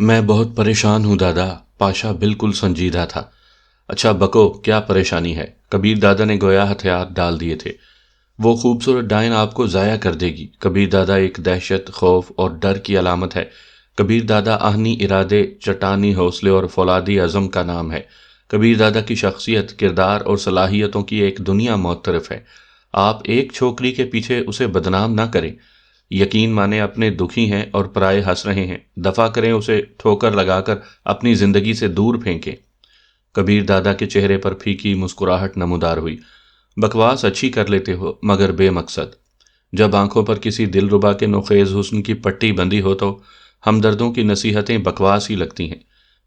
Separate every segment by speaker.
Speaker 1: میں بہت پریشان ہوں دادا۔ پاشا بالکل سنجیدہ تھا۔ اچھا بکو، کیا پریشانی ہے؟ کبیر دادا نے گویا ہتھیار ڈال دیے تھے۔ وہ خوبصورت ڈائن آپ کو ضائع کر دے گی۔ کبیر دادا ایک دہشت، خوف اور ڈر کی علامت ہے۔ کبیر دادا آہنی ارادے، چٹانی حوصلے اور فولادی عزم کا نام ہے۔ کبیر دادا کی شخصیت، کردار اور صلاحیتوں کی ایک دنیا معترف ہے۔ آپ ایک چھوکری کے پیچھے اسے بدنام نہ کریں۔ یقین مانے اپنے دکھی ہیں اور پرائے ہنس رہے ہیں، دفع کریں اسے، ٹھوکر لگا کر اپنی زندگی سے دور پھینکیں۔ کبیر دادا کے چہرے پر پھیکی مسکراہٹ نمودار ہوئی۔ بکواس اچھی کر لیتے ہو مگر بے مقصد۔ جب آنکھوں پر کسی دلربا کے نوخیز حسن کی پٹی بندھی ہو تو ہمدردوں کی نصیحتیں بکواس ہی لگتی ہیں۔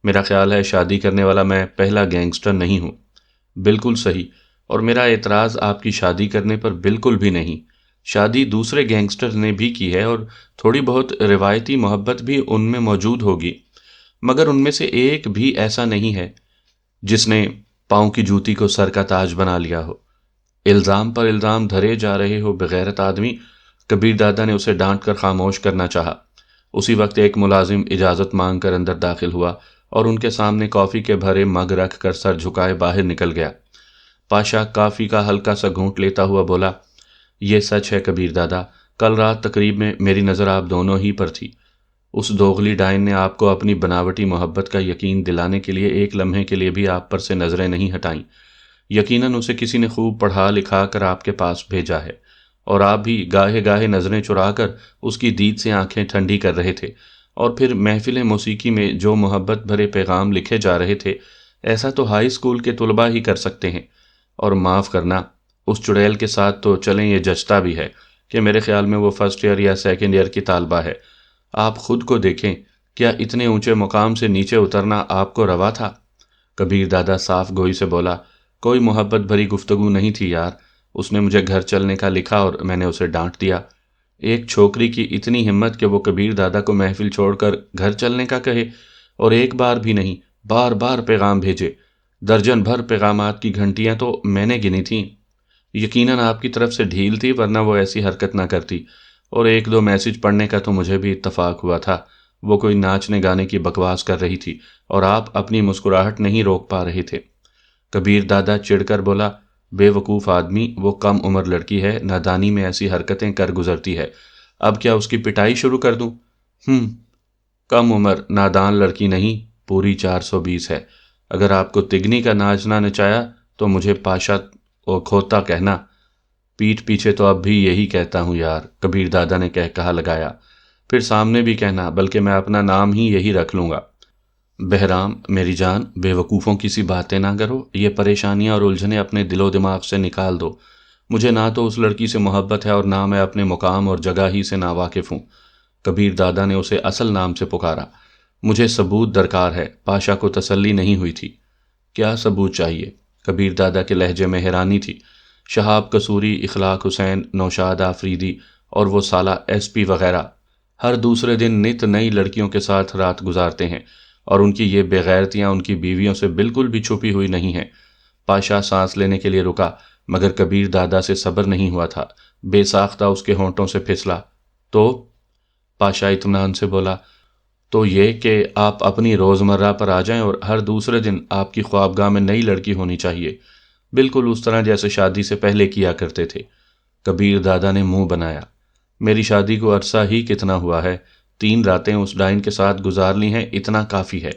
Speaker 1: میرا خیال ہے شادی کرنے والا میں پہلا گینگسٹر نہیں ہوں۔ بالکل صحیح، اور میرا اعتراض آپ کی شادی کرنے پر بالکل بھی نہیں۔ شادی دوسرے گینگسٹر نے بھی کی ہے اور تھوڑی بہت روایتی محبت بھی ان میں موجود ہوگی، مگر ان میں سے ایک بھی ایسا نہیں ہے جس نے پاؤں کی جوتی کو سر کا تاج بنا لیا ہو۔ الزام پر الزام دھرے جا رہے ہو بغیرت آدمی۔ کبیر دادا نے اسے ڈانٹ کر خاموش کرنا چاہا۔ اسی وقت ایک ملازم اجازت مانگ کر اندر داخل ہوا اور ان کے سامنے کافی کے بھرے مگ رکھ کر سر جھکائے باہر نکل گیا۔ پاشا کافی کا ہلکا سا گھونٹ لیتا ہوا بولا، یہ سچ ہے کبیر دادا، کل رات تقریب میں میری نظر آپ دونوں ہی پر تھی۔ اس دوغلی ڈائن نے آپ کو اپنی بناوٹی محبت کا یقین دلانے کے لیے ایک لمحے کے لیے بھی آپ پر سے نظریں نہیں ہٹائیں۔ یقیناً اسے کسی نے خوب پڑھا لکھا کر آپ کے پاس بھیجا ہے، اور آپ بھی گاہے گاہے نظریں چرا کر اس کی دید سے آنکھیں ٹھنڈی کر رہے تھے، اور پھر محفل موسیقی میں جو محبت بھرے پیغام لکھے جا رہے تھے، ایسا تو ہائی اسکول کے طلباء ہی کر سکتے ہیں۔ اور معاف کرنا، اس چڑیل کے ساتھ تو چلیں یہ جچتا بھی ہے کہ میرے خیال میں وہ فرسٹ ایئر یا سیکنڈ ایئر کی طالبہ ہے۔ آپ خود کو دیکھیں، کیا اتنے اونچے مقام سے نیچے اترنا آپ کو روا تھا؟ کبیر دادا صاف گوئی سے بولا، کوئی محبت بھری گفتگو نہیں تھی یار، اس نے مجھے گھر چلنے کا لکھا اور میں نے اسے ڈانٹ دیا۔ ایک چھوکری کی اتنی ہمت کہ وہ کبیر دادا کو محفل چھوڑ کر گھر چلنے کا کہے، اور ایک بار بھی نہیں، بار بار پیغام بھیجے۔ درجن بھر پیغامات کی گھنٹیاں تو میں نے گنی تھیں۔ یقیناً آپ کی طرف سے ڈھیل تھی، ورنہ وہ ایسی حرکت نہ کرتی، اور ایک دو میسج پڑھنے کا تو مجھے بھی اتفاق ہوا تھا۔ وہ کوئی ناچنے گانے کی بکواس کر رہی تھی اور آپ اپنی مسکراہٹ نہیں روک پا رہے تھے۔ کبیر دادا چڑھ کر بولا، بے وقوف آدمی، وہ کم عمر لڑکی ہے، نادانی میں ایسی حرکتیں کر گزرتی ہے، اب کیا اس کی پٹائی شروع کر دوں؟ کم عمر نادان لڑکی نہیں، پوری 420 ہے۔ اگر آپ کو تگنی کا ناچنا نچایا تو مجھے پاشا اور کھوتا کہنا۔ پیٹھ پیچھے تو اب بھی یہی کہتا ہوں یار، کبیر دادا نے کہا لگایا۔ پھر سامنے بھی کہنا، بلکہ میں اپنا نام ہی یہی رکھ لوں گا۔ بہرام میری جان، بے وقوفوں کی سی باتیں نہ کرو، یہ پریشانیاں اور الجھنیں اپنے دل و دماغ سے نکال دو۔ مجھے نہ تو اس لڑکی سے محبت ہے اور نہ میں اپنے مقام اور جگہ ہی سے ناواقف ہوں۔ کبیر دادا نے اسے اصل نام سے پکارا۔ مجھے ثبوت درکار ہے۔ پاشا کو تسلی نہیں ہوئی تھی۔ کیا ثبوت چاہیے؟ کبیر دادا کے لہجے میں حیرانی تھی۔ شہاب قصوری، اخلاق حسین، نوشاد آفریدی اور وہ سالہ ایس پی وغیرہ ہر دوسرے دن نت نئی لڑکیوں کے ساتھ رات گزارتے ہیں، اور ان کی یہ بے غیرتیاں ان کی بیویوں سے بالکل بھی چھپی ہوئی نہیں ہیں۔ پاشا سانس لینے کے لیے رکا، مگر کبیر دادا سے صبر نہیں ہوا تھا۔ بے ساختہ اس کے ہونٹوں سے پھسلا۔ تو پاشا اطمینان سے بولا، تو یہ کہ آپ اپنی روزمرہ پر آ جائیں اور ہر دوسرے دن آپ کی خوابگاہ میں نئی لڑکی ہونی چاہیے، بالکل اس طرح جیسے شادی سے پہلے کیا کرتے تھے۔ کبیر دادا نے منہ بنایا۔ میری شادی کو عرصہ ہی کتنا ہوا ہے، 3 راتیں اس ڈائن کے ساتھ گزار لی ہیں، اتنا کافی ہے۔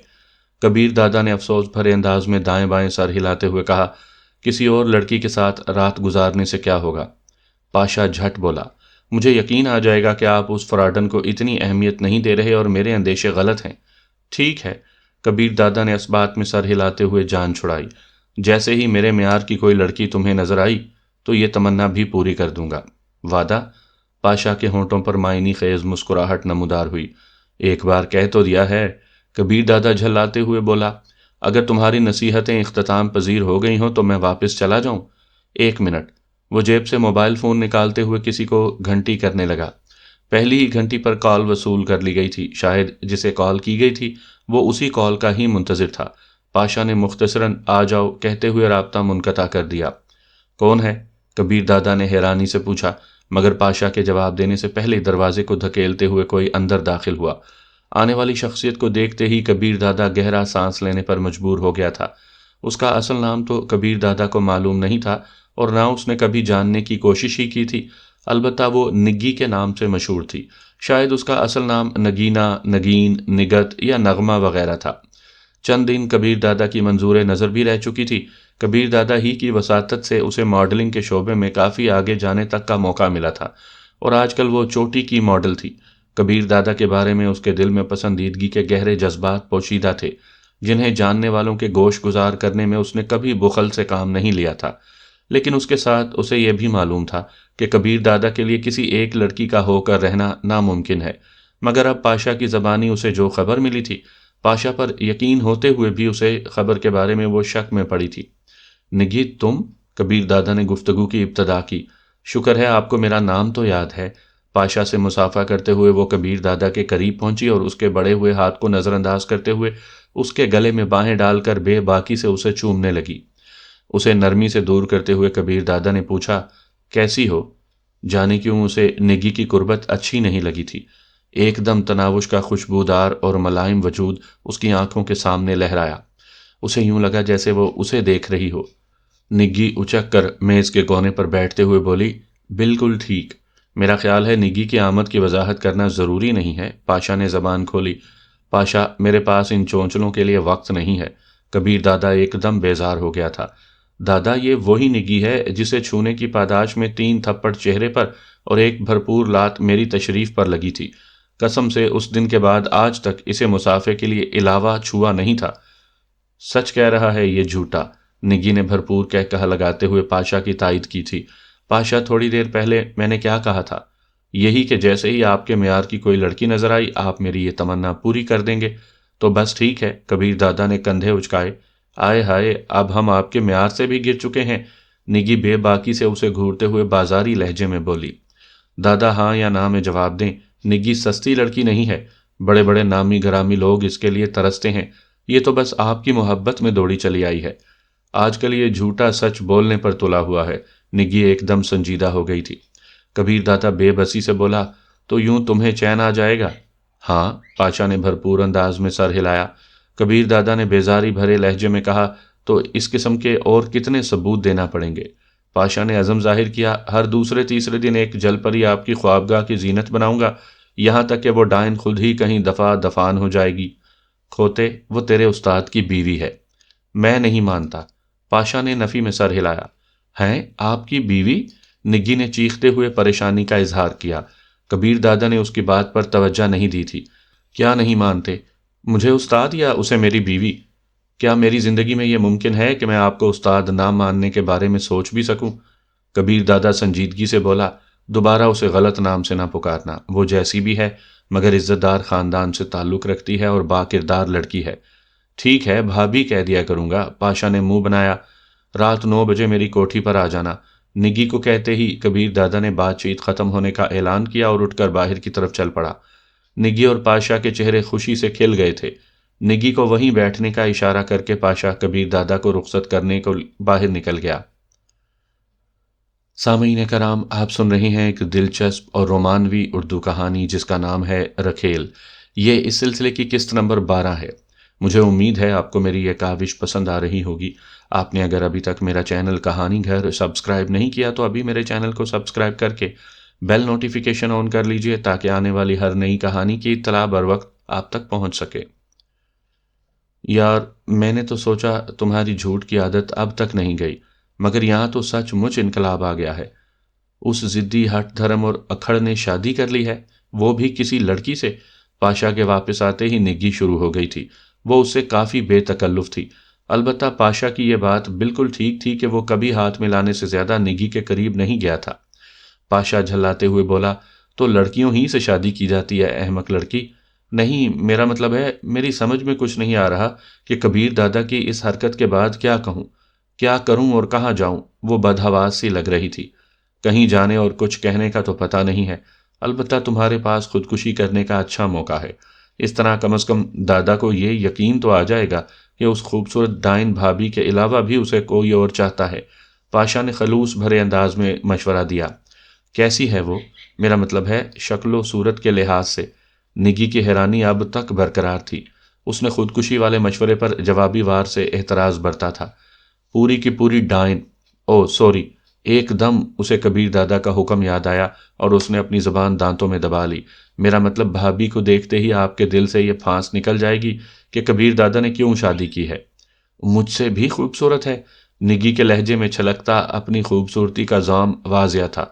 Speaker 1: کبیر دادا نے افسوس بھرے انداز میں دائیں بائیں سر ہلاتے ہوئے کہا، کسی اور لڑکی کے ساتھ رات گزارنے سے کیا ہوگا؟ پاشا جھٹ بولا، مجھے یقین آ جائے گا کہ آپ اس فراڈن کو اتنی اہمیت نہیں دے رہے اور میرے اندیشے غلط ہیں۔ ٹھیک ہے، کبیر دادا نے اس بات میں سر ہلاتے ہوئے جان چھڑائی، جیسے ہی میرے معیار کی کوئی لڑکی تمہیں نظر آئی تو یہ تمنا بھی پوری کر دوں گا۔ وعدہ؟ پاشا کے ہونٹوں پر معنی خیز مسکراہٹ نمودار ہوئی۔ ایک بار کہہ تو دیا ہے، کبیر دادا جھلاتے ہوئے بولا، اگر تمہاری نصیحتیں اختتام پذیر ہو گئی ہوں تو میں واپس چلا جاؤں؟ 1 منٹ۔ وہ جیب سے موبائل فون نکالتے ہوئے کسی کو گھنٹی کرنے لگا۔ پہلی ہی گھنٹی پر کال وصول کر لی گئی تھی، شاید جسے کال کی گئی تھی وہ اسی کال کا ہی منتظر تھا۔ پاشا نے مختصراً آ جاؤ کہتے ہوئے رابطہ منقطع کر دیا۔ کون ہے؟ کبیر دادا نے حیرانی سے پوچھا، مگر پاشا کے جواب دینے سے پہلے دروازے کو دھکیلتے ہوئے کوئی اندر داخل ہوا۔ آنے والی شخصیت کو دیکھتے ہی کبیر دادا گہرا سانس لینے پر مجبور ہو گیا تھا۔ اس کا اصل نام تو کبیر دادا کو معلوم نہیں تھا اور نہ اس نے کبھی جاننے کی کوشش ہی کی تھی، البتہ وہ نگی کے نام سے مشہور تھی۔ شاید اس کا اصل نام نگینا، نگین، نگت یا نغمہ وغیرہ تھا۔ چند دن کبیر دادا کی منظور نظر بھی رہ چکی تھی۔ کبیر دادا ہی کی وساطت سے اسے ماڈلنگ کے شعبے میں کافی آگے جانے تک کا موقع ملا تھا اور آج کل وہ چوٹی کی ماڈل تھی۔ کبیر دادا کے بارے میں اس کے دل میں پسندیدگی کے گہرے جذبات پوشیدہ تھے، جنہیں جاننے والوں کے گوش گزار کرنے میں اس نے کبھی بخل سے کام نہیں لیا تھا۔ لیکن اس کے ساتھ اسے یہ بھی معلوم تھا کہ کبیر دادا کے لیے کسی ایک لڑکی کا ہو کر رہنا ناممکن ہے، مگر اب پاشا کی زبانی اسے جو خبر ملی تھی، پاشا پر یقین ہوتے ہوئے بھی اسے خبر کے بارے میں وہ شک میں پڑی تھی۔ نگی تم؟ کبیر دادا نے گفتگو کی ابتدا کی۔ شکر ہے آپ کو میرا نام تو یاد ہے۔ پاشا سے مصافحہ کرتے ہوئے وہ کبیر دادا کے قریب پہنچی اور اس کے بڑے ہوئے ہاتھ کو نظر انداز کرتے ہوئے اس کے گلے میں باہیں ڈال کر بے باکی سے اسے چومنے لگی۔ اسے نرمی سے دور کرتے ہوئے کبیر دادا نے پوچھا، کیسی ہو؟ جانے کیوں اسے نگی کی قربت اچھی نہیں لگی تھی۔ ایک دم تناوش کا خوشبودار اور ملائم وجود اس کی آنکھوں کے سامنے لہرایا۔ اسے یوں لگا جیسے وہ اسے دیکھ رہی ہو۔ نگی اچک کر میز کے کونے پر بیٹھتے ہوئے بولی، بالکل ٹھیک۔ میرا خیال ہے نگی کی آمد کی وضاحت کرنا ضروری نہیں ہے۔ پاشا نے زبان کھولی۔ پاشا، میرے پاس ان چونچلوں کے لیے وقت نہیں ہے۔ کبیر دادا ایک دم بیزار ہو گیا تھا۔ دادا، یہ وہی نگی ہے جسے چھونے کی پاداش میں 3 تھپڑ چہرے پر اور ایک بھرپور لات میری تشریف پر لگی تھی۔ قسم سے اس دن کے بعد آج تک اسے مسافے کے لیے علاوہ چھوا نہیں تھا۔ سچ کہہ رہا ہے یہ جھوٹا، نگی نے بھرپور کہا لگاتے ہوئے پاشا کی تائید کی تھی۔ پاشا، تھوڑی دیر پہلے میں نے کیا کہا تھا؟ یہی کہ جیسے ہی آپ کے معیار کی کوئی لڑکی نظر آئی آپ میری یہ تمنا پوری کر دیں گے۔ تو بس ٹھیک ہے، کبیر دادا نے کندھے اچکائے۔ آئے ہائے، اب ہم آپ کے معیار سے بھی گر چکے ہیں، نگی بے باکی سے اسے گھورتے ہوئے بازاری لہجے میں بولی۔ دادا ہاں یا نہ میں جواب دیں، نگی سستی لڑکی نہیں ہے، بڑے بڑے نامی گرامی لوگ اس کے لیے ترستے ہیں، یہ تو بس آپ کی محبت میں دوڑی چلی آئی ہے۔ آج کل یہ جھوٹا سچ بولنے پر تلا ہوا ہے۔ نگی ایک دم سنجیدہ ہو گئی تھی۔ کبیر دادا بے بسی سے بولا، تو یوں تمہیں چین آ جائے گا؟ ہاں، پاشا نے بھرپور انداز میں سر ہلایا۔ کبیر دادا نے بیزاری بھرے لہجے میں کہا، تو اس قسم کے اور کتنے ثبوت دینا پڑیں گے؟ پاشا نے عزم ظاہر کیا، ہر دوسرے تیسرے دن ایک جل پری آپ کی خوابگاہ کی زینت بناؤں گا، یہاں تک کہ وہ ڈائن خود ہی کہیں دفع دفان ہو جائے گی۔ کھوتے، وہ تیرے استاد کی بیوی ہے۔ میں نہیں مانتا۔ پاشا نے نفی میں سر ہلایا۔ ہیں، آپ کی بیوی؟ نگی نے چیختے ہوئے پریشانی کا اظہار کیا۔ کبیر دادا نے اس کی بات پر توجہ نہیں دی تھی۔ کیا نہیں مانتے؟ مجھے استاد یا اسے میری بیوی؟ کیا میری زندگی میں یہ ممکن ہے کہ میں آپ کو استاد نہ ماننے کے بارے میں سوچ بھی سکوں؟ کبیر دادا سنجیدگی سے بولا، دوبارہ اسے غلط نام سے نہ پکارنا، وہ جیسی بھی ہے مگر عزت دار خاندان سے تعلق رکھتی ہے اور با کردار لڑکی ہے۔ ٹھیک ہے، بھابھی کہہ دیا کروں گا، پاشا نے منہ بنایا۔ رات 9 بجے میری کوٹھی پر آ جانا۔ نگی کو کہتے ہی کبیر دادا نے بات چیت ختم ہونے کا اعلان کیا اور اٹھ کر باہر کی طرف چل پڑا۔ نگی اور پاشا کے چہرے خوشی سے کھل گئے تھے۔ نگی کو وہیں بیٹھنے کا اشارہ کر کے پاشا کبیر دادا کو رخصت کرنے کو باہر نکل گیا۔ سامعین کرام، آپ سن رہے ہیں ایک دلچسپ اور رومانوی اردو کہانی جس کا نام ہے رکھیل۔ یہ اس سلسلے کی قسط نمبر 12 ہے۔ مجھے امید ہے آپ کو میری یہ کاوش پسند آ رہی ہوگی۔ آپ نے اگر ابھی تک میرا چینل کہانی گھر سبسکرائب نہیں کیا تو ابھی میرے چینل کو سبسکرائب کر کے بیل نوٹیفیکیشن آن کر لیجئے تاکہ آنے والی ہر نئی کہانی کی اطلاع بر وقت آپ تک پہنچ سکے۔ یار، میں نے تو سوچا تمہاری جھوٹ کی عادت اب تک نہیں گئی، مگر یہاں تو سچ مچ انقلاب آ گیا ہے۔ اس ضدی ہٹ دھرم اور اکھڑ نے شادی کر لی ہے، وہ بھی کسی لڑکی سے۔ پاشا کے واپس آتے ہی نگی شروع ہو گئی تھی۔ وہ اس سے کافی بے تکلف تھی۔ البتہ پاشا کی یہ بات بالکل ٹھیک تھی کہ وہ کبھی ہاتھ ملانے سے زیادہ نگی کے قریب نہیں گیا تھا۔ پاشا جھلاتے ہوئے بولا، تو لڑکیوں ہی سے شادی کی جاتی ہے احمق لڑکی؟ نہیں، میرا مطلب ہے، میری سمجھ میں کچھ نہیں آ رہا کہ کبیر دادا کی اس حرکت کے بعد کیا کہوں، کیا کروں اور کہاں جاؤں۔ وہ بدحواس سی لگ رہی تھی۔ کہیں جانے اور کچھ کہنے کا تو پتہ نہیں ہے، البتہ تمہارے پاس خودکشی کرنے کا اچھا موقع ہے۔ اس طرح کم از کم دادا کو یہ یقین تو آ جائے گا کہ اس خوبصورت ڈائن بھابھی کے علاوہ بھی اسے کوئی اور چاہتا ہے۔ پاشا نے خلوص بھرے انداز میں مشورہ دیا۔ کیسی ہے وہ؟ میرا مطلب ہے شکل و صورت کے لحاظ سے۔ نگی کی حیرانی اب تک برقرار تھی۔ اس نے خودکشی والے مشورے پر جوابی وار سے اعتراض برتا تھا۔ پوری کی پوری ڈائن، او سوری، ایک دم اسے کبیر دادا کا حکم یاد آیا اور اس نے اپنی زبان دانتوں میں دبا لی۔ میرا مطلب بھابھی کو دیکھتے ہی آپ کے دل سے یہ پھانس نکل جائے گی کہ کبیر دادا نے کیوں شادی کی ہے؟ مجھ سے بھی خوبصورت ہے؟ نگی کے لہجے میں چھلکتا اپنی خوبصورتی کا زام واضح تھا۔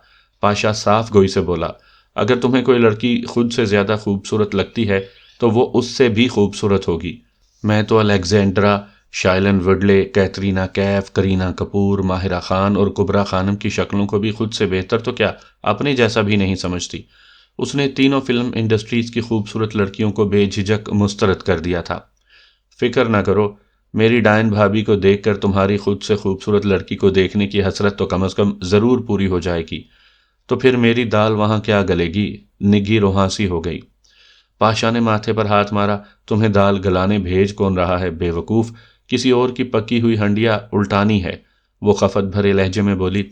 Speaker 1: پاشا صاف گوئی سے بولا، اگر تمہیں کوئی لڑکی خود سے زیادہ خوبصورت لگتی ہے تو وہ اس سے بھی خوبصورت ہوگی۔ میں تو الیگزینڈرا، شائلن وڈلے، کیترینہ کیف، کرینہ کپور، ماہرہ خان اور کبرا خانم کی شکلوں کو بھی خود سے بہتر تو کیا اپنے جیسا بھی نہیں سمجھتی۔ اس نے تینوں فلم انڈسٹریز کی خوبصورت لڑکیوں کو بے جھجک مسترد کر دیا تھا۔ فکر نہ کرو، میری ڈائن بھابھی کو دیکھ کر تمہاری خود سے خوبصورت لڑکی کو دیکھنے کی حسرت تو کم از کم ضرور پوری ہو جائے گی۔ تو پھر میری دال وہاں کیا گلے گی؟ نگی روحانسی ہو گئی۔ پاشا نے ماتھے پر ہاتھ مارا، تمہیں دال گلانے بھیج کون رہا ہے بے وقوف؟ کسی اور کی پکی ہوئی ہنڈیا الٹانی ہے۔ وہ خفت بھرے لہجے میں بولی،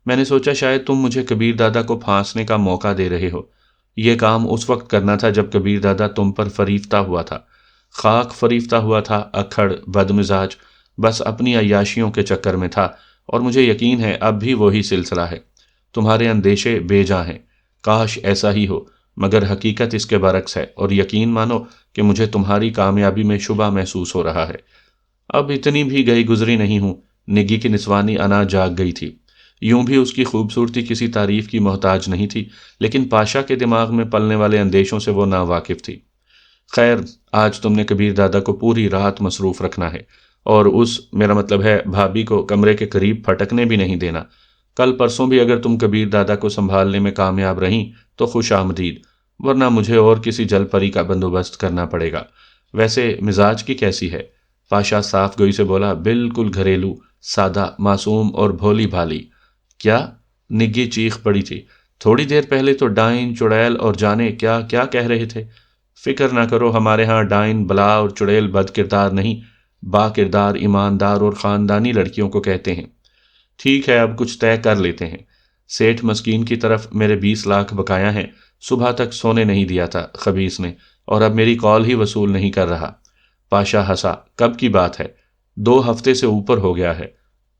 Speaker 1: میں نے سوچا شاید تم مجھے کبیر دادا کو پھانسنے کا موقع دے رہے ہو۔ یہ کام اس وقت کرنا تھا جب کبیر دادا تم پر فریفتہ ہوا تھا، خاک فریفتہ ہوا تھا، اکھڑ، بدمزاج، بس اپنی عیاشیوں کے چکر میں تھا، اور مجھے یقین ہے اب بھی وہی سلسلہ ہے۔ تمہارے اندیشے بے جا ہیں، کاش ایسا ہی ہو، مگر حقیقت اس کے برعکس ہے، اور یقین مانو کہ مجھے تمہاری کامیابی میں شبہ محسوس ہو رہا ہے۔ اب اتنی بھی گئی گزری نہیں ہوں۔ نگی کی نسوانی انا جاگ گئی تھی۔ یوں بھی اس کی خوبصورتی کسی تعریف کی محتاج نہیں تھی، لیکن پاشا کے دماغ میں پلنے والے اندیشوں سے وہ ناواقف تھی۔ خیر، آج تم نے کبیر دادا کو پوری رات مصروف رکھنا ہے، اور میرا مطلب ہے بھابھی کو کمرے کے قریب پھٹکنے بھی نہیں دینا۔ کل پرسوں بھی اگر تم کبیر دادا کو سنبھالنے میں کامیاب رہیں تو خوش آمدید، ورنہ مجھے اور کسی جل پری کا بندوبست کرنا پڑے گا۔ ویسے مزاج کی کیسی ہے؟ پاشا صاف گوئی سے بولا، بالکل گھریلو، سادہ، معصوم اور بھولی بھالی۔ کیا؟ نگی چیخ پڑی تھی، تھوڑی دیر پہلے تو ڈائن، چڑیل اور جانے کیا کیا کہہ رہے تھے۔ فکر نہ کرو، ہمارے ہاں ڈائن، بلا اور چڑیل بد کردار نہیں، با کردار، ایماندار اور خاندانی لڑکیوں کو کہتے ہیں۔ ٹھیک ہے، اب کچھ طے کر لیتے ہیں۔ سیٹھ مسکین کی طرف میرے 20 لاکھ بقایا ہیں، صبح تک سونے نہیں دیا تھا خبیث نے، اور اب میری کال ہی وصول نہیں کر رہا۔ پاشا ہنسا، کب کی بات ہے؟ 2 ہفتے سے اوپر ہو گیا ہے۔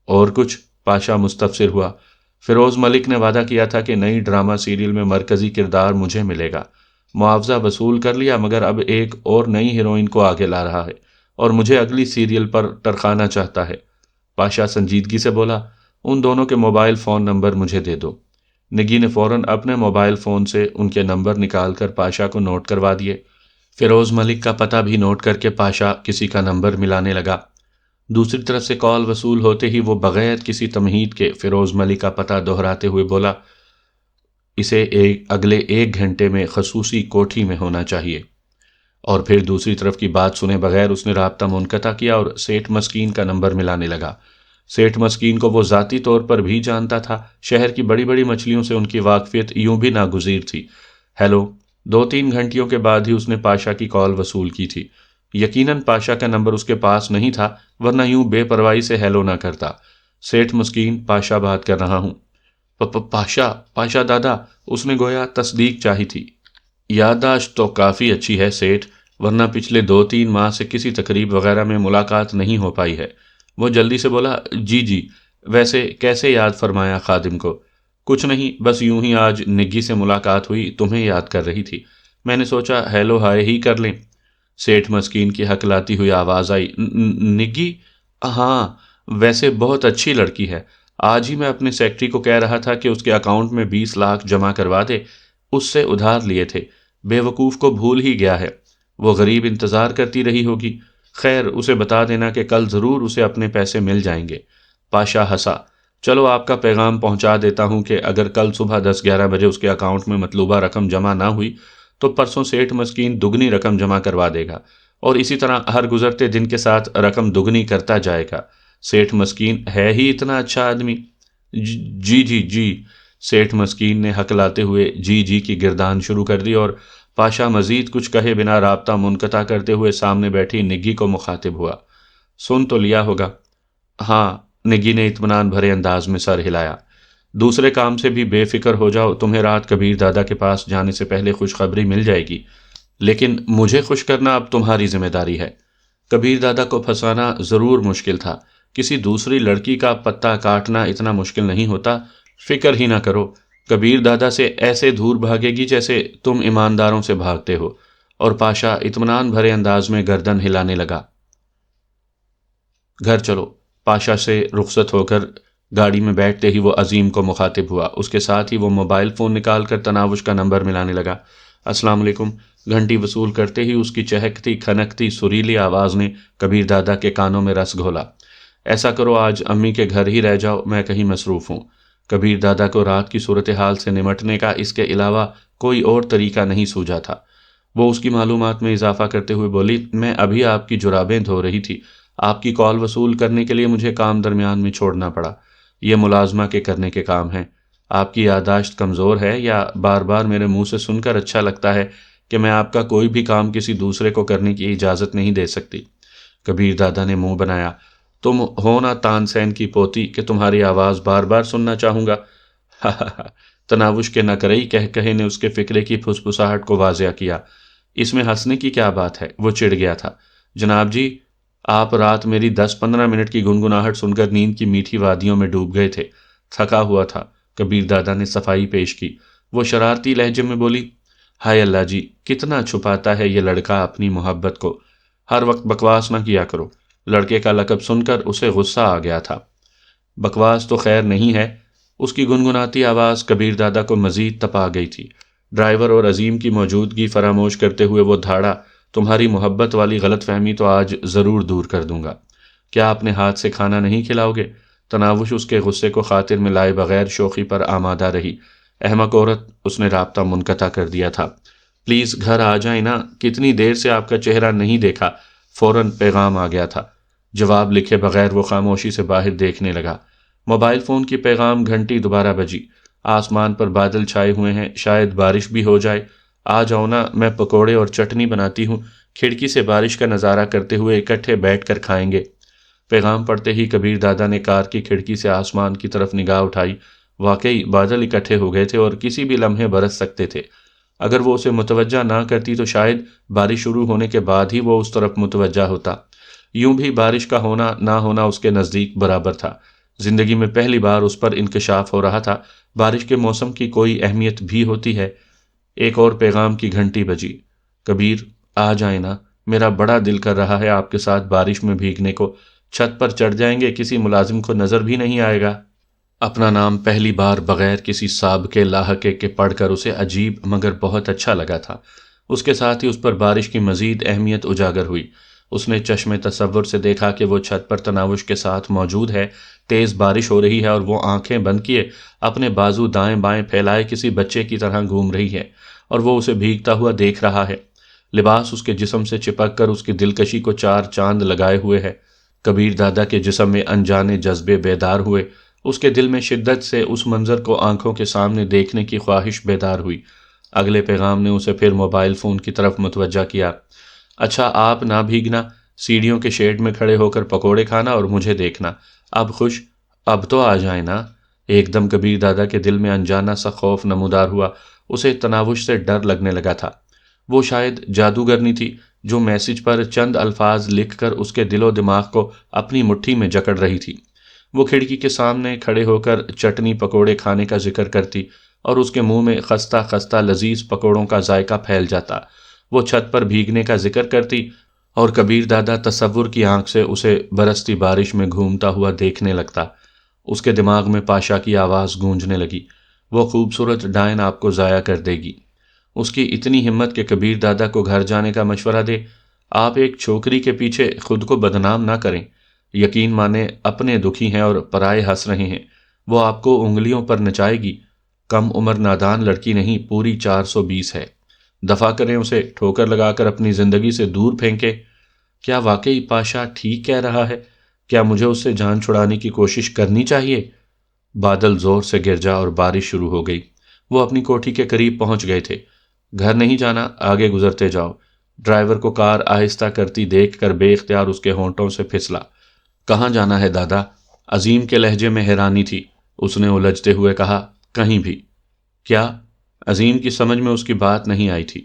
Speaker 1: اور کچھ؟ پاشا مستفسر ہوا۔ فیروز ملک نے وعدہ کیا تھا کہ نئی ڈرامہ سیریل میں مرکزی کردار مجھے ملے گا۔ معاوضہ وصول کر لیا، مگر اب ایک اور نئی ہیروئن کو آگے لا رہا ہے، اور مجھے اگلی سیریل پر ٹرخانا چاہتا ہے۔ پاشا سنجیدگی سے بولا، ان دونوں کے موبائل فون نمبر مجھے دے دو۔ نگی نے فوراً اپنے موبائل فون سے ان کے نمبر نکال کر پاشا کو نوٹ کروا دیے۔ فیروز ملک کا پتہ بھی نوٹ کر کے پاشا کسی کا نمبر ملانے لگا۔ دوسری طرف سے کال وصول ہوتے ہی وہ بغیر کسی تمہید کے فیروز ملک کا پتہ دہراتے ہوئے بولا، اسے اگلے 1 گھنٹے میں خصوصی کوٹھی میں ہونا چاہیے۔ اور پھر دوسری طرف کی بات سنے بغیر اس نے رابطہ منقطع کیا اور سیٹھ مسکین کا نمبر ملانے لگا۔ سیٹھ مسکین کو وہ ذاتی طور پر بھی جانتا تھا، شہر کی بڑی بڑی مچھلیوں سے ان کی واقفیت یوں بھی ناگزیر تھی۔ ہیلو، 2-3 گھنٹیوں کے بعد ہی اس نے پاشا کی کال وصول کی تھی۔ یقیناً پاشا کا نمبر اس کے پاس نہیں تھا، ورنہ یوں بے پرواہی سے ہیلو نہ کرتا۔ سیٹھ مسکین، پاشا بات کر رہا ہوں۔ پاشا دادا، اس نے گویا تصدیق چاہی تھی۔ یادداشت تو کافی اچھی ہے سیٹھ، ورنہ پچھلے 2-3 ماہ سے کسی تقریب وغیرہ میں ملاقات نہیں ہو پائی ہے۔ وہ جلدی سے بولا، جی، ویسے کیسے یاد فرمایا خادم کو؟ کچھ نہیں، بس یوں ہی آج نگی سے ملاقات ہوئی، تمہیں یاد کر رہی تھی، میں نے سوچا ہیلو ہائے ہی کر لیں۔ سیٹھ مسکین کی ہکلاتی ہوئی آواز آئی، نگی؟ ہاں، ویسے بہت اچھی لڑکی ہے۔ آج ہی میں اپنے سیکٹری کو کہہ رہا تھا کہ اس کے اکاؤنٹ میں 20 لاکھ جمع کروا دے، اس سے ادھار لیے تھے، بے وقوف کو بھول ہی گیا ہے۔ وہ غریب انتظار کرتی رہی ہوگی۔ خیر، اسے بتا دینا کہ کل ضرور اسے اپنے پیسے مل جائیں گے۔ پاشا ہنسا، چلو آپ کا پیغام پہنچا دیتا ہوں کہ اگر کل صبح 10-11 بجے اس کے اکاؤنٹ میں مطلوبہ رقم جمع نہ ہوئی تو پرسوں سیٹھ مسکین دگنی رقم جمع کروا دے گا، اور اسی طرح ہر گزرتے دن کے ساتھ رقم دگنی کرتا جائے گا۔ سیٹھ مسکین ہے ہی اتنا اچھا آدمی۔ جی، سیٹھ مسکین نے ہکلاتے ہوئے جی کی گردان شروع کر دی، اور پاشا مزید کچھ کہے بنا رابطہ منقطع کرتے ہوئے سامنے بیٹھی نگی کو مخاطب ہوا۔ سن تو لیا ہوگا؟ ہاں، نگی نے اطمینان بھرے انداز میں سر ہلایا۔ دوسرے کام سے بھی بے فکر ہو جاؤ، تمہیں رات کبیر دادا کے پاس جانے سے پہلے خوشخبری مل جائے گی۔ لیکن مجھے خوش کرنا اب تمہاری ذمہ داری ہے۔ کبیر دادا کو پھنسانا ضرور مشکل تھا، کسی دوسری لڑکی کا پتہ کاٹنا اتنا مشکل نہیں ہوتا۔ فکر ہی نہ کرو، کبیر دادا سے ایسے دور بھاگے گی جیسے تم ایمانداروں سے بھاگتے ہو۔ اور پاشا اطمینان بھرے انداز میں گردن ہلانے لگا۔ گھر چلو۔ پاشا سے رخصت ہو کر گاڑی میں بیٹھتے ہی وہ عظیم کو مخاطب ہوا، اس کے ساتھ ہی وہ موبائل فون نکال کر تناوش کا نمبر ملانے لگا۔ السلام علیکم۔ گھنٹی وصول کرتے ہی اس کی چہکتی کھنکتی سریلی آواز نے کبیر دادا کے کانوں میں رس گھولا۔ ایسا کرو آج امی کے گھر ہی رہ جاؤ، میں کہیں مصروف ہوں۔ کبیر دادا کو رات کی صورتحال سے نمٹنے کا اس کے علاوہ کوئی اور طریقہ نہیں سوجا تھا۔ وہ اس کی معلومات میں اضافہ کرتے ہوئے بولی، میں ابھی آپ کی جرابیں دھو رہی تھی، آپ کی کال وصول کرنے کے لیے مجھے کام درمیان میں چھوڑنا پڑا۔ یہ ملازمہ کے کرنے کے کام ہیں۔ آپ کی یادداشت کمزور ہے یا بار بار میرے منہ سے سن کر اچھا لگتا ہے کہ میں آپ کا کوئی بھی کام کسی دوسرے کو کرنے کی اجازت نہیں دے سکتی؟ کبیر دادا نے منہ بنایا۔ تم ہو نا تان سین کی پوتی کہ تمہاری آواز بار بار سننا چاہوں گا؟ تناوش کے نہ کرئی کہہ کہے نے اس کے فکرے کی پھسپھساہٹ کو واضح کیا۔ اس میں ہنسنے کی کیا بات ہے؟ وہ چڑ گیا تھا۔ جناب جی، آپ رات میری 10-15 منٹ کی گنگناہٹ سن کر نیند کی میٹھی وادیوں میں ڈوب گئے تھے، تھکا ہوا تھا۔ کبیر دادا نے صفائی پیش کی۔ وہ شرارتی لہجے میں بولی، ہائے اللہ جی، کتنا چھپاتا ہے یہ لڑکا اپنی محبت کو، ہر وقت بکواس نہ کیا کرو۔ لڑکے کا لقب سن کر اسے غصہ آ گیا تھا۔ بکواس تو خیر نہیں ہے۔ اس کی گنگناتی آواز کبیر دادا کو مزید تپا گئی تھی۔ ڈرائیور اور عظیم کی موجودگی فراموش کرتے ہوئے وہ دھاڑا، تمہاری محبت والی غلط فہمی تو آج ضرور دور کر دوں گا۔ کیا اپنے ہاتھ سے کھانا نہیں کھلاؤ گے؟ تناوش اس کے غصے کو خاطر میں لائے بغیر شوخی پر آمادہ رہی۔ احمق عورت، اس نے رابطہ منقطع کر دیا تھا۔ پلیز گھر آ جائیں نا، کتنی دیر سے آپ کا چہرہ نہیں دیکھا۔ فوراً پیغام آ گیا تھا۔ جواب لکھے بغیر وہ خاموشی سے باہر دیکھنے لگا۔ موبائل فون کی پیغام گھنٹی دوبارہ بجی۔ آسمان پر بادل چھائے ہوئے ہیں، شاید بارش بھی ہو جائے۔ آ جاؤ نا، میں پکوڑے اور چٹنی بناتی ہوں، کھڑکی سے بارش کا نظارہ کرتے ہوئے اکٹھے بیٹھ کر کھائیں گے۔ پیغام پڑھتے ہی کبیر دادا نے کار کی کھڑکی سے آسمان کی طرف نگاہ اٹھائی۔ واقعی بادل اکٹھے ہو گئے تھے اور کسی بھی لمحے برس سکتے تھے۔ اگر وہ اسے متوجہ نہ کرتی تو شاید بارش شروع ہونے کے بعد ہی وہ اس طرف متوجہ ہوتا۔ یوں بھی بارش کا ہونا نہ ہونا اس کے نزدیک برابر تھا۔ زندگی میں پہلی بار اس پر انکشاف ہو رہا تھا، بارش کے موسم کی کوئی اہمیت بھی ہوتی ہے۔ ایک اور پیغام کی گھنٹی بجی۔ کبیر، آ جائیں نا، میرا بڑا دل کر رہا ہے آپ کے ساتھ بارش میں بھیگنے کو۔ چھت پر چڑھ جائیں گے، کسی ملازم کو نظر بھی نہیں آئے گا۔ اپنا نام پہلی بار بغیر کسی سابقے لاحقے کے پڑھ کر اسے عجیب مگر بہت اچھا لگا تھا۔ اس کے ساتھ ہی اس پر بارش کی مزید اہمیت اجاگر ہوئی۔ اس نے چشم تصور سے دیکھا کہ وہ چھت پر تناوش کے ساتھ موجود ہے، تیز بارش ہو رہی ہے اور وہ آنکھیں بند کیے اپنے بازو دائیں بائیں پھیلائے کسی بچے کی طرح گھوم رہی ہے اور وہ اسے بھیگتا ہوا دیکھ رہا ہے۔ لباس اس کے جسم سے چپک کر اس کی دلکشی کو 4 چاند لگائے ہوئے ہے۔ کبیر دادا کے جسم میں انجانے جذبے بیدار ہوئے۔ اس کے دل میں شدت سے اس منظر کو آنکھوں کے سامنے دیکھنے کی خواہش بیدار ہوئی۔ اگلے پیغام نے اسے پھر موبائل فون کی طرف متوجہ کیا۔ اچھا، آپ نہ بھیگنا، سیڑھیوں کے شیڈ میں کھڑے ہو کر پکوڑے کھانا اور مجھے دیکھنا۔ اب خوش؟ اب تو آ جائیں نا۔ ایک دم کبیر دادا کے دل میں انجانا سا خوف نمودار ہوا۔ اسے تناوش سے ڈر لگنے لگا تھا۔ وہ شاید جادوگرنی تھی جو میسج پر چند الفاظ لکھ کر اس کے دل و دماغ کو اپنی مٹھی میں جکڑ رہی تھی۔ وہ کھڑکی کے سامنے کھڑے ہو کر چٹنی پکوڑے کھانے کا ذکر کرتی اور اس کے منہ میں خستہ خستہ لذیذ پکوڑوں کا ذائقہ پھیل جاتا۔ وہ چھت پر بھیگنے کا ذکر کرتی اور کبیر دادا تصور کی آنکھ سے اسے برستی بارش میں گھومتا ہوا دیکھنے لگتا۔ اس کے دماغ میں پاشا کی آواز گونجنے لگی، وہ خوبصورت ڈائن آپ کو ضائع کر دے گی۔ اس کی اتنی ہمت کہ کبیر دادا کو گھر جانے کا مشورہ دے۔ آپ ایک چھوکری کے پیچھے خود کو بدنام نہ کریں۔ یقین مانے اپنے دکھی ہیں اور پرائے ہنس رہے ہیں۔ وہ آپ کو انگلیوں پر نچائے گی۔ کم عمر نادان لڑکی نہیں، پوری 420 ہے۔ دفع کریں اسے، ٹھوکر لگا کر اپنی زندگی سے دور پھینکے۔ کیا واقعی پاشا ٹھیک کہہ رہا ہے؟ کیا مجھے اس سے جان چھڑانے کی کوشش کرنی چاہیے؟ بادل زور سے گرجا اور بارش شروع ہو گئی۔ وہ اپنی کوٹھی کے قریب پہنچ گئے تھے۔ گھر نہیں جانا، آگے گزرتے جاؤ۔ ڈرائیور کو کار آہستہ کرتی دیکھ کر بے اختیار اس کے ہونٹوں سے پھسلا۔ کہاں جانا ہے دادا؟ عظیم کے لہجے میں حیرانی تھی۔ اس نے الجھتے ہوئے کہا، کہیں بھی۔ کیا؟ عظیم کی سمجھ میں اس کی بات نہیں آئی تھی۔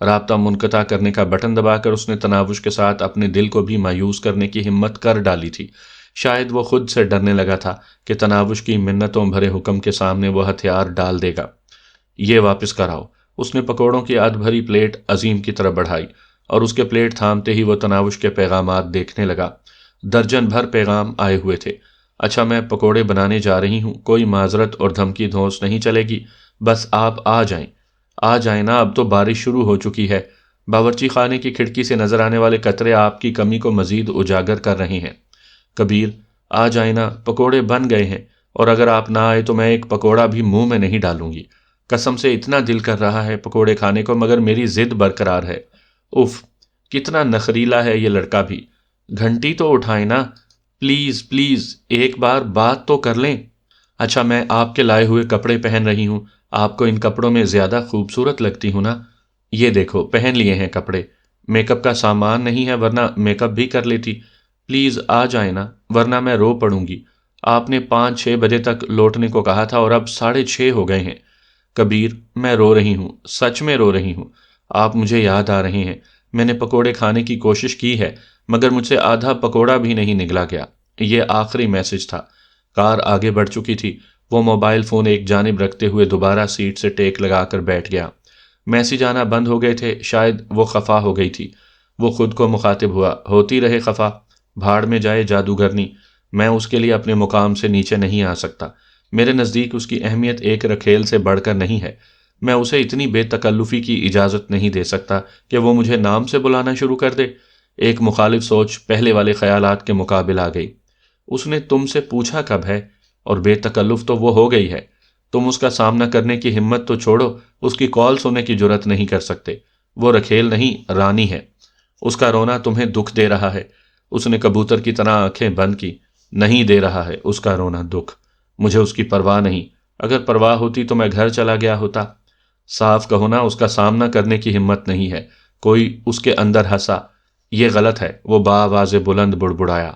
Speaker 1: رابطہ منقطع کرنے کا بٹن دبا کر اس نے تناوش کے ساتھ اپنے دل کو بھی مایوس کرنے کی ہمت کر ڈالی تھی۔ شاید وہ خود سے ڈرنے لگا تھا کہ تناوش کی منتوں بھرے حکم کے سامنے وہ ہتھیار ڈال دے گا۔ یہ واپس کراؤ۔ اس نے پکوڑوں کی آدھ بھری پلیٹ عظیم کی طرف بڑھائی اور اس کے پلیٹ تھامتے ہی وہ تناوش کے پیغامات دیکھنے لگا۔ درجن بھر پیغام آئے ہوئے تھے۔ اچھا، میں پکوڑے بنانے جا رہی ہوں، کوئی معذرت اور دھمکی دھونس نہیں چلے گی، بس آپ آ جائیں نا، اب تو بارش شروع ہو چکی ہے۔ باورچی خانے کی کھڑکی سے نظر آنے والے قطرے آپ کی کمی کو مزید اجاگر کر رہے ہیں۔ کبیر، آ جائیں نا، پکوڑے بن گئے ہیں، اور اگر آپ نہ آئے تو میں ایک پکوڑا بھی منہ میں نہیں ڈالوں گی۔ قسم سے اتنا دل کر رہا ہے پکوڑے کھانے کو، مگر میری ضد برقرار ہے۔ اف، کتنا نخریلا ہے یہ لڑکا بھی۔ گھنٹی تو اٹھائیں نا، پلیز پلیز ایک بار بات تو کر لیں۔ اچھا، میں آپ کے لائے ہوئے کپڑے پہن رہی ہوں، آپ کو ان کپڑوں میں زیادہ خوبصورت لگتی ہوں نا؟ یہ دیکھو، پہن لیے ہیں کپڑے۔ میک اپ کا سامان نہیں ہے ورنہ میک اپ بھی کر لیتی۔ پلیز آ جائیں نا، ورنہ میں رو پڑوں گی۔ آپ نے 5-6 بجے تک لوٹنے کو کہا تھا اور اب 6:30 ہو گئے ہیں۔ کبیر، میں رو رہی ہوں، سچ میں رو رہی ہوں۔ آپ مجھے یاد آ رہے ہیں۔ میں نے پکوڑے کھانے کی کوشش کی ہے مگر مجھ سے آدھا پکوڑا بھی نہیں نگلا گیا۔ یہ آخری میسج تھا۔ کار آگے بڑھ چکی تھی۔ وہ موبائل فون ایک جانب رکھتے ہوئے دوبارہ سیٹ سے ٹیک لگا کر بیٹھ گیا۔ میسج آنا بند ہو گئے تھے، شاید وہ خفا ہو گئی تھی۔ وہ خود کو مخاطب ہوا، ہوتی رہے خفا، بھاڑ میں جائے جادوگرنی، میں اس کے لیے اپنے مقام سے نیچے نہیں آ سکتا۔ میرے نزدیک اس کی اہمیت ایک رکھیل سے بڑھ کر نہیں ہے۔ میں اسے اتنی بے تکلفی کی اجازت نہیں دے سکتا کہ وہ مجھے نام سے بلانا شروع کر دے۔ ایک مخالف سوچ پہلے والے خیالات کے مقابل آ گئی۔ اس نے تم سے پوچھا کب ہے، اور بے تکلف تو وہ ہو گئی ہے۔ تم اس کا سامنا کرنے کی ہمت تو چھوڑو، اس کی کال سننے کی جرت نہیں کر سکتے۔ وہ رکھیل نہیں، رانی ہے۔ اس کا رونا تمہیں دکھ دے رہا ہے۔ اس نے کبوتر کی طرح آنکھیں بند کی۔ نہیں دے رہا ہے اس کا رونا دکھ، مجھے اس کی پرواہ نہیں۔ اگر پرواہ ہوتی تو میں گھر چلا گیا ہوتا۔ صاف کہو نا، اس کا سامنا کرنے کی ہمت نہیں ہے۔ کوئی اس کے اندر ہنسا۔ یہ غلط ہے، وہ بآواز بلند بڑبڑایا۔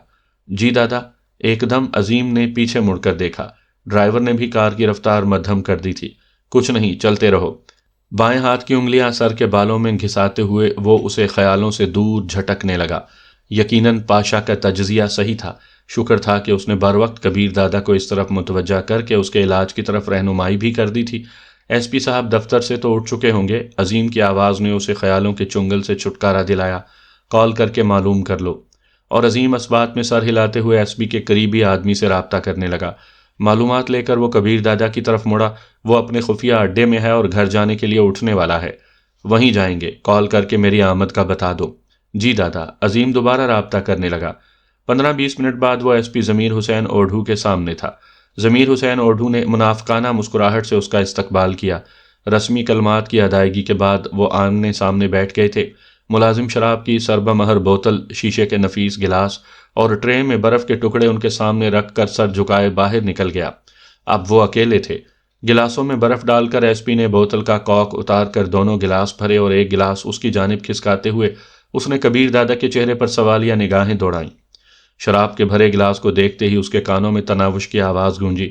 Speaker 1: جی دادا۔ ایک دم عظیم نے پیچھے مڑ کر دیکھا۔ ڈرائیور نے بھی کار کی رفتار مدھم کر دی تھی۔ کچھ نہیں، چلتے رہو۔ بائیں ہاتھ کی انگلیاں سر کے بالوں میں گھساتے ہوئے وہ اسے خیالوں سے دور جھٹکنے لگا۔ یقیناً پاشا کا تجزیہ صحیح تھا۔ شکر تھا کہ اس نے بروقت کبیر دادا کو اس طرف متوجہ کر کے اس کے علاج کی طرف رہنمائی بھی کر دی تھی۔ ایس پی صاحب دفتر سے تو اٹھ چکے ہوں گے۔ عظیم کی آواز نے اسے خیالوں کے چنگل سے چھٹکارا دلایا۔ کال کر کے معلوم کر لو۔ اور عظیم اس بات میں سر ہلاتے ہوئے ایس پی کے قریبی آدمی سے رابطہ کرنے لگا۔ معلومات لے کر وہ کبیر دادا کی طرف مڑا۔ وہ اپنے خفیہ اڈے میں ہے اور گھر جانے کے لیے اٹھنے والا ہے۔ وہیں جائیں گے، کال کر کے میری آمد کا بتا دو۔ جی دادا۔ عظیم دوبارہ رابطہ کرنے لگا۔ 15-20 منٹ بعد وہ ایس پی ضمیر حسین اوڈھو کے سامنے تھا۔ ضمیر حسین اوڈھو نے منافقانہ مسکراہٹ سے اس کا استقبال کیا۔ رسمی کلمات کی ادائیگی کے بعد وہ آمنے سامنے بیٹھ گئے تھے۔ ملازم شراب کی سربہ مہر بوتل، شیشے کے نفیس گلاس اور ٹرے میں برف کے ٹکڑے ان کے سامنے رکھ کر سر جھکائے باہر نکل گیا۔ اب وہ اکیلے تھے۔ گلاسوں میں برف ڈال کر ایس پی نے بوتل کا کاک اتار کر دونوں گلاس بھرے اور ایک گلاس اس کی جانب کھسکاتے ہوئے اس نے کبیر دادا کے چہرے پر سوالیہ نگاہیں دوڑائیں۔ شراب کے بھرے گلاس کو دیکھتے ہی اس کے کانوں میں تناوش کی آواز گونجی۔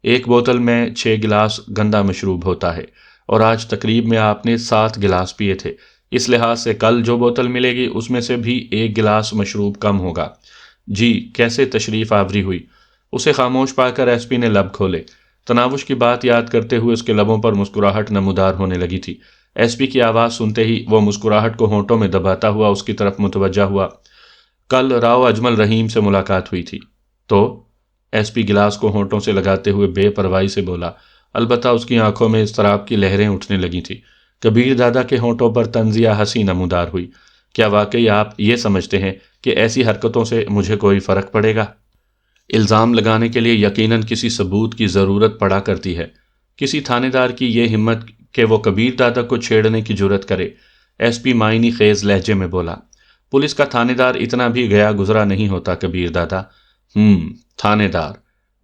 Speaker 1: ایک بوتل میں 6 گلاس گندا مشروب ہوتا ہے، اور آج تقریب میں آپ نے 7 گلاس پیے تھے۔ اس لحاظ سے کل جو بوتل ملے گی اس میں سے بھی 1 گلاس مشروب کم ہوگا۔ جی، کیسے تشریف آوری ہوئی؟ اسے خاموش پا کر ایس پی نے لب کھولے۔ تناوش کی بات یاد کرتے ہوئے اس کے لبوں پر مسکراہٹ نمودار ہونے لگی تھی۔ ایس پی کی آواز سنتے ہی وہ مسکراہٹ کو ہونٹوں میں دباتا ہوا اس کی طرف متوجہ ہوا۔ کل راؤ اجمل رحیم سے ملاقات ہوئی تھی تو؟ ایس پی گلاس کو ہونٹوں سے لگاتے ہوئے بے پرواہی سے بولا۔ البتہ اس کی آنکھوں میں اضطراب کی لہریں اٹھنے لگی تھی۔ کبیر دادا کے ہونٹوں پر طنزیہ ہنسی نمودار ہوئی۔ کیا واقعی آپ یہ سمجھتے ہیں کہ ایسی حرکتوں سے مجھے کوئی فرق پڑے گا؟ الزام لگانے کے لیے یقیناً کسی ثبوت کی ضرورت پڑا کرتی ہے۔ کسی تھانے دار کی یہ ہمت کہ وہ کبیر دادا کو چھیڑنے کی جرت کرے۔ ایس پی معنی خیز لہجے میں بولا۔ پولیس کا تھانے دار اتنا بھی گیا گزرا نہیں ہوتا کبیر دادا۔ تھانے دار؟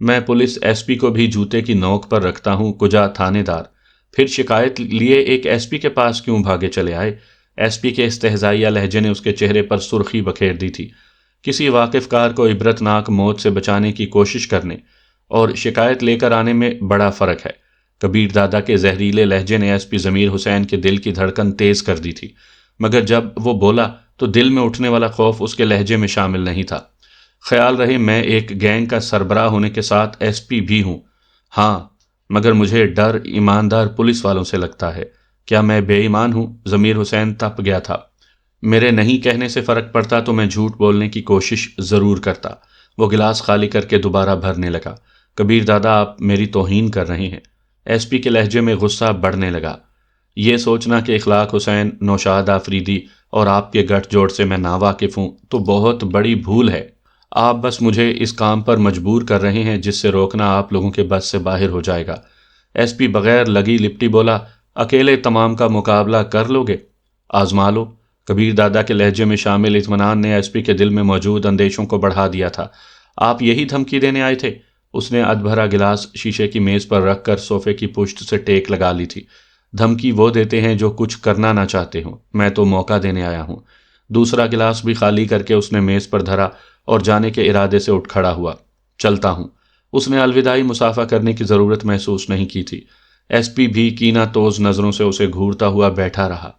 Speaker 1: میں پولیس ایس پی کو بھی جوتے کی نوک پر رکھتا ہوں، کجا تھانے دار؟ پھر شکایت لیے ایک ایس پی کے پاس کیوں بھاگے چلے آئے؟ ایس پی کے استہزائیہ لہجے نے اس کے چہرے پر سرخی بکھیر دی تھی۔ کسی واقف کار کو عبرتناک موت سے بچانے کی کوشش کرنے اور شکایت لے کر آنے میں بڑا فرق ہے۔ کبیر دادا کے زہریلے لہجے نے ایس پی ضمیر حسین کے دل کی دھڑکن تیز کر دی تھی، مگر جب وہ بولا تو دل میں اٹھنے والا خوف اس کے لہجے میں شامل نہیں تھا۔ خیال رہے میں ایک گینگ کا سربراہ ہونے کے ساتھ ایس پی بھی ہوں، ہاں، مگر مجھے ڈر ایماندار پولیس والوں سے لگتا ہے۔ کیا میں بے ایمان ہوں؟ ضمیر حسین تپ گیا تھا۔ میرے نہیں کہنے سے فرق پڑتا تو میں جھوٹ بولنے کی کوشش ضرور کرتا۔ وہ گلاس خالی کر کے دوبارہ بھرنے لگا۔ کبیر دادا، آپ میری توہین کر رہے ہیں۔ ایس پی کے لہجے میں غصہ بڑھنے لگا۔ یہ سوچنا کہ اخلاق حسین، نوشاد آفریدی اور آپ کے گٹھ جوڑ سے میں ناواقف ہوں تو بہت بڑی بھول ہے۔ آپ بس مجھے اس کام پر مجبور کر رہے ہیں جس سے روکنا آپ لوگوں کے بس سے باہر ہو جائے گا۔ ایس پی بغیر لگی لپٹی بولا، اکیلے تمام کا مقابلہ کر لو گے؟ آزما لو۔ کبیر دادا کے لہجے میں شامل اطمینان نے ایس پی کے دل میں موجود اندیشوں کو بڑھا دیا تھا۔ آپ یہی دھمکی دینے آئے تھے؟ اس نے ادھ بھرا گلاس شیشے کی میز پر رکھ کر صوفے کی پشت سے ٹیک لگا لی تھی۔ دھمکی وہ دیتے ہیں جو کچھ کرنا نہ چاہتے ہوں، میں تو موقع دینے آیا ہوں۔ دوسرا گلاس بھی خالی کر کے اس نے میز پر دھرا اور جانے کے ارادے سے اٹھ کھڑا ہوا۔ چلتا ہوں۔ اس نے الوداعی مصافحہ کرنے کی ضرورت محسوس نہیں کی تھی۔ ایس پی بھی کینہ توز نظروں سے اسے گھورتا ہوا بیٹھا رہا۔